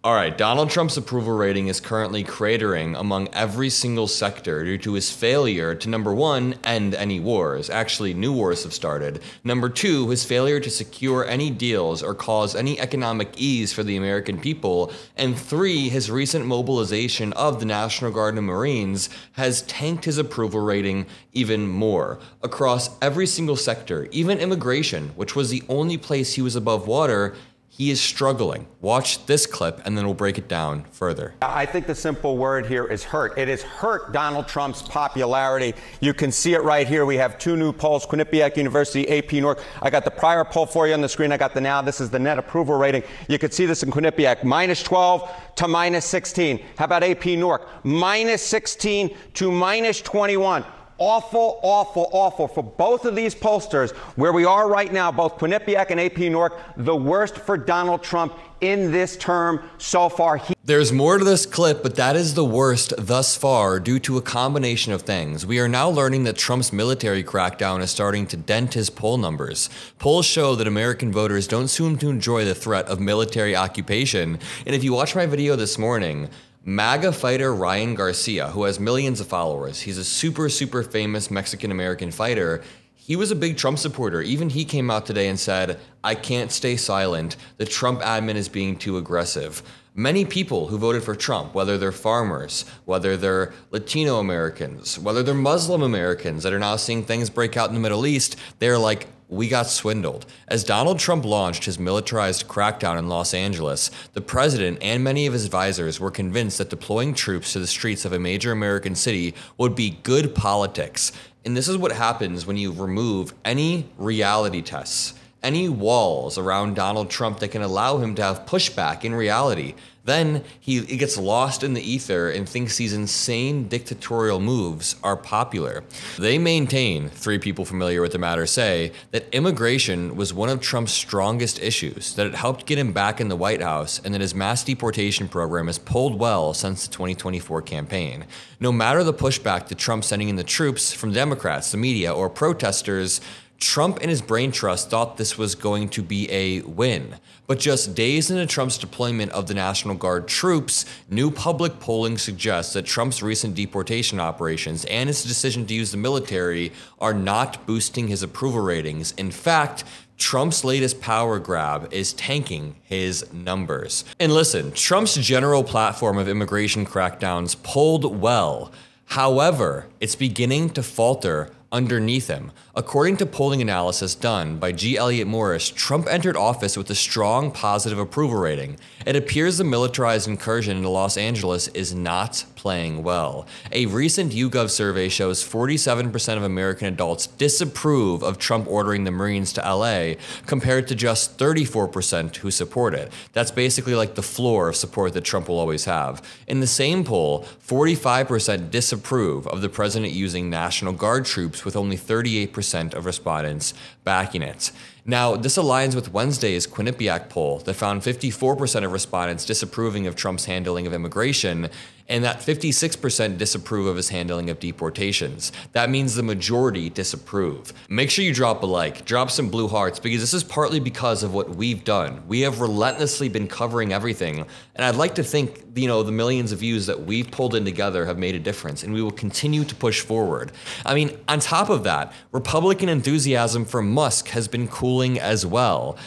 All right, Donald Trump's approval rating is currently cratering among every single sector due to his failure to, number one, end any wars. Actually, new wars have started. Number two, his failure to secure any deals or cause any economic ease for the American people. And three, his recent mobilization of the National Guard and Marines has tanked his approval rating even more. Across every single sector, even immigration, which was the only place he was above water, he is struggling. Watch this clip and then we'll break it down further. I think the simple word here is hurt. It has hurt Donald Trump's popularity. You can see it right here. We have two new polls, Quinnipiac University, AP New York. I got the prior poll for you on the screen. I got the now. This is the net approval rating. You can see this in Quinnipiac, -12 to -16. How about AP Newark? -16 to -21. Awful, awful, awful for both of these pollsters. Where we are right now, both Quinnipiac and AP Newark, the worst for Donald Trump in this term so far. There's more to this clip, but that is the worst thus far due to a combination of things. We are now learning that Trump's military crackdown is starting to dent his poll numbers. Polls show that American voters don't seem to enjoy the threat of military occupation. And if you watch my video this morning, MAGA fighter Ryan Garcia, who has millions of followers, he's a super famous Mexican-American fighter. He was a big Trump supporter. Even he came out today and said, "I can't stay silent. The Trump admin is being too aggressive." Many people who voted for Trump, whether they're farmers, whether they're Latino Americans, whether they're Muslim Americans that are now seeing things break out in the Middle East, they're like, we got swindled. As Donald Trump launched his militarized crackdown in Los Angeles, the president and many of his advisors were convinced that deploying troops to the streets of a major American city would be good politics. And this is what happens when you remove any reality tests, any walls around Donald Trump that can allow him to have pushback in reality. Then he gets lost in the ether and thinks these insane dictatorial moves are popular. They maintain, three people familiar with the matter say, that immigration was one of Trump's strongest issues, that it helped get him back in the White House, and that his mass deportation program has pulled well since the 2024 campaign. No matter the pushback to Trump sending in the troops from Democrats, the media, or protesters, Trump and his brain trust thought this was going to be a win. But just days into Trump's deployment of the National Guard troops, new public polling suggests that Trump's recent deportation operations and his decision to use the military are not boosting his approval ratings. In fact, Trump's latest power grab is tanking his numbers. And listen, Trump's general platform of immigration crackdowns polled well. However, it's beginning to falter underneath him. According to polling analysis done by G. Elliott Morris, Trump entered office with a strong positive approval rating. It appears the militarized incursion into Los Angeles is not playing well. A recent YouGov survey shows 47% of American adults disapprove of Trump ordering the Marines to LA, compared to just 34% who support it. That's basically like the floor of support that Trump will always have. In the same poll, 45% disapprove of the president using National Guard troops, with only 38% of respondents backing it. Now, this aligns with Wednesday's Quinnipiac poll that found 54% of respondents disapproving of Trump's handling of immigration, and that 56% disapprove of his handling of deportations. That means the majority disapprove. Make sure you drop a like, drop some blue hearts, because this is partly because of what we've done. We have relentlessly been covering everything, and I'd like to think, the millions of views that we've pulled in together have made a difference, and we will continue to push forward. I mean, on top of that, Republican enthusiasm for Musk has been cooling as well.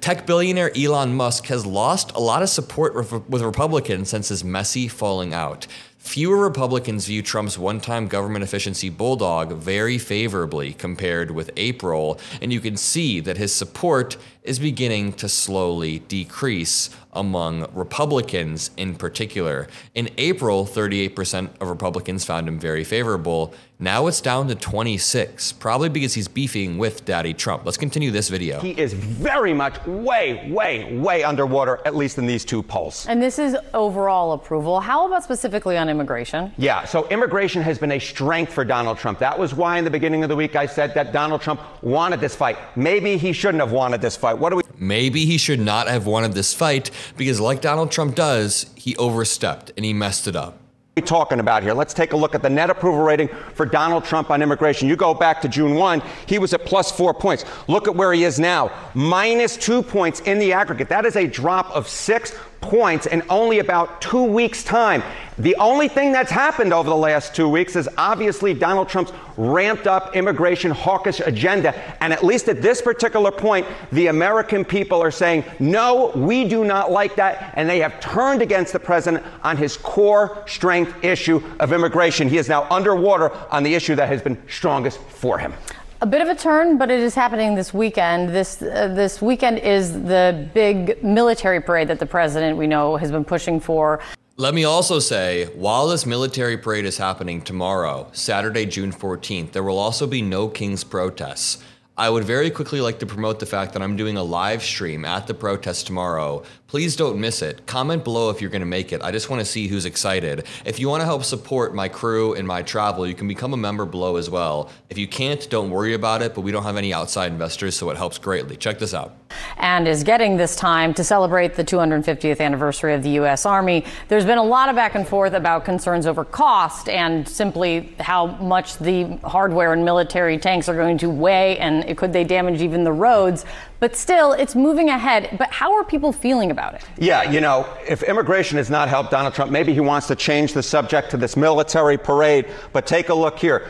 Tech billionaire Elon Musk has lost a lot of support with Republicans since his messy falling out. Fewer Republicans view Trump's one-time government efficiency bulldog very favorably compared with April, and you can see that his support is beginning to slowly decrease among Republicans in particular. In April, 38% of Republicans found him very favorable. Now it's down to 26, probably because he's beefing with Daddy Trump. Let's continue this video. He is very much way underwater, at least in these two polls. And this is overall approval. How about specifically on immigration? Yeah, so immigration has been a strength for Donald Trump. That was why in the beginning of the week I said that Donald Trump wanted this fight. Maybe he shouldn't have wanted this fight. Maybe he should not have wanted this fight, because like Donald Trump does, he overstepped and he messed it up. Talking about here. Let's take a look at the net approval rating for Donald Trump on immigration. You go back to June 1, he was at +4 points. Look at where he is now, -2 points in the aggregate. That is a drop of 6 points in only about 2 weeks' time. The only thing that's happened over the last 2 weeks is obviously Donald Trump's ramped up immigration hawkish agenda. And at least at this particular point, the American people are saying, no, we do not like that. And they have turned against the president on his core strength issue of immigration. He is now underwater on the issue that has been strongest for him. A bit of a turn, but it is happening this weekend. This weekend is the big military parade that the president, we know, has been pushing for. Let me also say, while this military parade is happening tomorrow, Saturday, June 14th, there will also be no King's protests. I would very quickly like to promote the fact that I'm doing a live stream at the protest tomorrow. Please don't miss it. Comment below if you're going to make it. I just want to see who's excited. If you want to help support my crew and my travel, you can become a member below as well. If you can't, don't worry about it, but we don't have any outside investors, so it helps greatly. Check this out. And is getting this time to celebrate the 250th anniversary of the U.S. Army. There's been a lot of back and forth about concerns over cost and simply how much the hardware and military tanks are going to weigh, and could they damage even the roads. But still, it's moving ahead. But how are people feeling about it? Yeah, you know, if immigration has not helped Donald Trump, maybe he wants to change the subject to this military parade. But take a look here.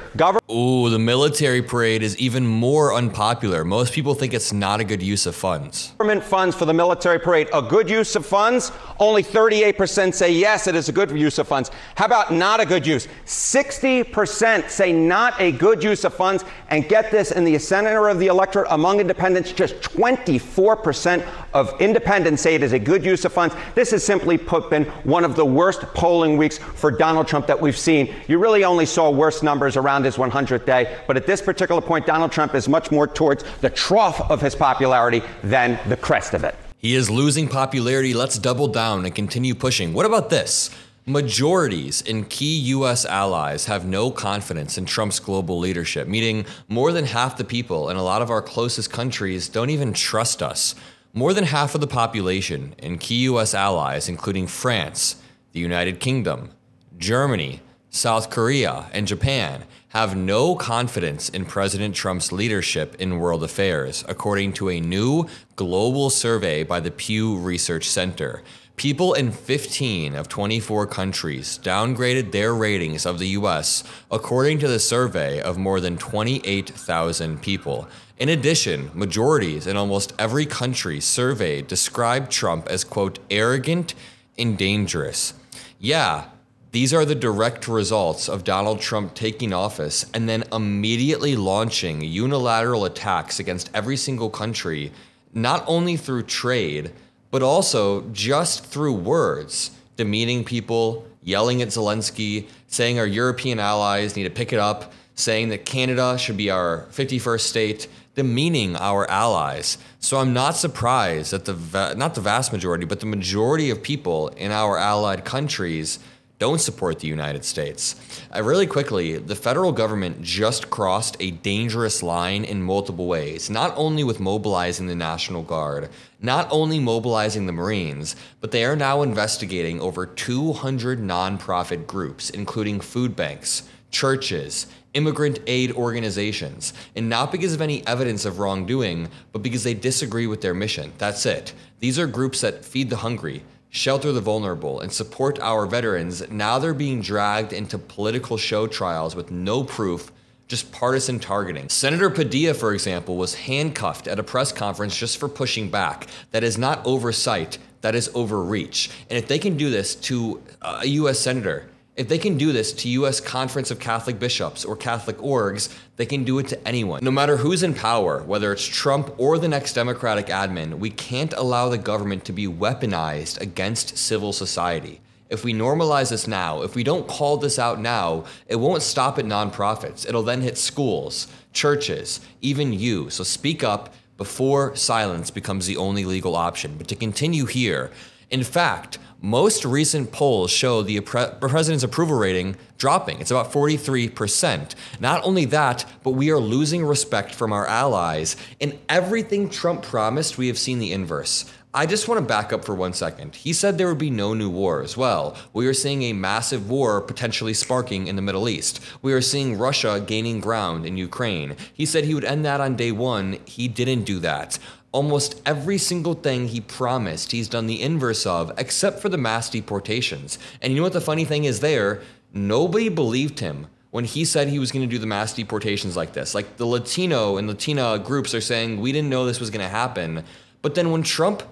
Ooh, the military parade is even more unpopular. Most people think it's not a good use of funds. Government funds for the military parade, a good use of funds? Only 38% say yes, it is a good use of funds. How about not a good use? 60% say not a good use of funds. And get this, in the center of the electorate among independents, just 24% of independents say it is a good use of funds. This has simply been one of the worst polling weeks for Donald Trump that we've seen. You really only saw worse numbers around his 100th day. But at this particular point, Donald Trump is much more towards the trough of his popularity than the crest of it. He is losing popularity. Let's double down and continue pushing. What about this? Majorities in key U.S. allies have no confidence in Trump's global leadership, meaning more than half the people in a lot of our closest countries don't even trust us. More than half of the population in key U.S. allies, including France, the United Kingdom, Germany, South Korea, and Japan, have no confidence in President Trump's leadership in world affairs, according to a new global survey by the Pew Research Center. People in 15 of 24 countries downgraded their ratings of the U.S., according to the survey of more than 28,000 people. In addition, majorities in almost every country surveyed described Trump as, quote, arrogant and dangerous. Yeah, these are the direct results of Donald Trump taking office and then immediately launching unilateral attacks against every single country, not only through trade, but also just through words, demeaning people, yelling at Zelensky, saying our European allies need to pick it up, saying that Canada should be our 51st state, demeaning our allies. So I'm not surprised that not the vast majority, but the majority of people in our allied countries don't support the United States. Really quickly, the federal government just crossed a dangerous line in multiple ways, not only with mobilizing the National Guard, not only mobilizing the Marines, but they are now investigating over 200 nonprofit groups, including food banks, churches, immigrant aid organizations, and not because of any evidence of wrongdoing, but because they disagree with their mission. That's it. These are groups that feed the hungry, shelter the vulnerable, and support our veterans. Now they're being dragged into political show trials with no proof, just partisan targeting. Senator Padilla, for example, was handcuffed at a press conference just for pushing back. That is not oversight, that is overreach. And if they can do this to a U.S. senator, if they can do this to U.S. Conference of Catholic Bishops or Catholic orgs, they can do it to anyone. No matter who's in power, whether it's Trump or the next Democratic admin, we can't allow the government to be weaponized against civil society. If we normalize this now, if we don't call this out now, it won't stop at nonprofits. It'll then hit schools, churches, even you. So speak up before silence becomes the only legal option. But to continue here, in fact, most recent polls show the president's approval rating dropping. It's about 43%. Not only that, but we are losing respect from our allies. In everything Trump promised, we have seen the inverse. I just want to back up for 1 second. He said there would be no new wars. Well, we are seeing a massive war potentially sparking in the Middle East. We are seeing Russia gaining ground in Ukraine. He said he would end that on day one. He didn't do that. Almost every single thing he promised, he's done the inverse of, except for the mass deportations. And you know what the funny thing is there? Nobody believed him when he said he was going to do the mass deportations like this. Like the Latino and Latina groups are saying, we didn't know this was going to happen. But then when Trump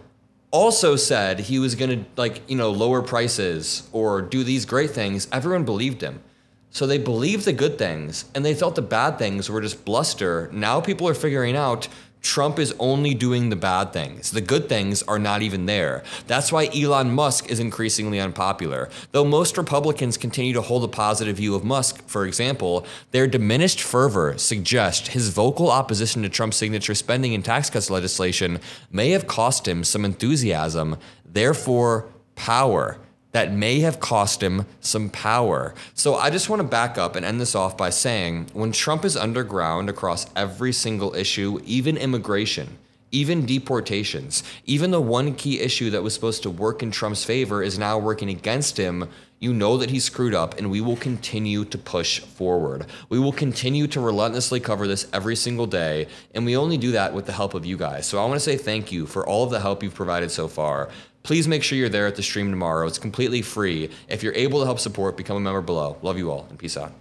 also said he was going to lower prices or do these great things, everyone believed him. So they believed the good things and they thought the bad things were just bluster. Now people are figuring out Trump is only doing the bad things. The good things are not even there. That's why Elon Musk is increasingly unpopular. Though most Republicans continue to hold a positive view of Musk, for example, their diminished fervor suggests his vocal opposition to Trump's signature spending and tax cuts legislation may have cost him some enthusiasm, therefore power. That may have cost him some power. So I just want to back up and end this off by saying, when Trump is underground across every single issue, even immigration, even deportations, even the one key issue that was supposed to work in Trump's favor is now working against him, you know that he screwed up, and we will continue to push forward. We will continue to relentlessly cover this every single day, and we only do that with the help of you guys. So I want to say thank you for all of the help you've provided so far. Please make sure you're there at the stream tomorrow. It's completely free. If you're able to help support, become a member below. Love you all, and peace out.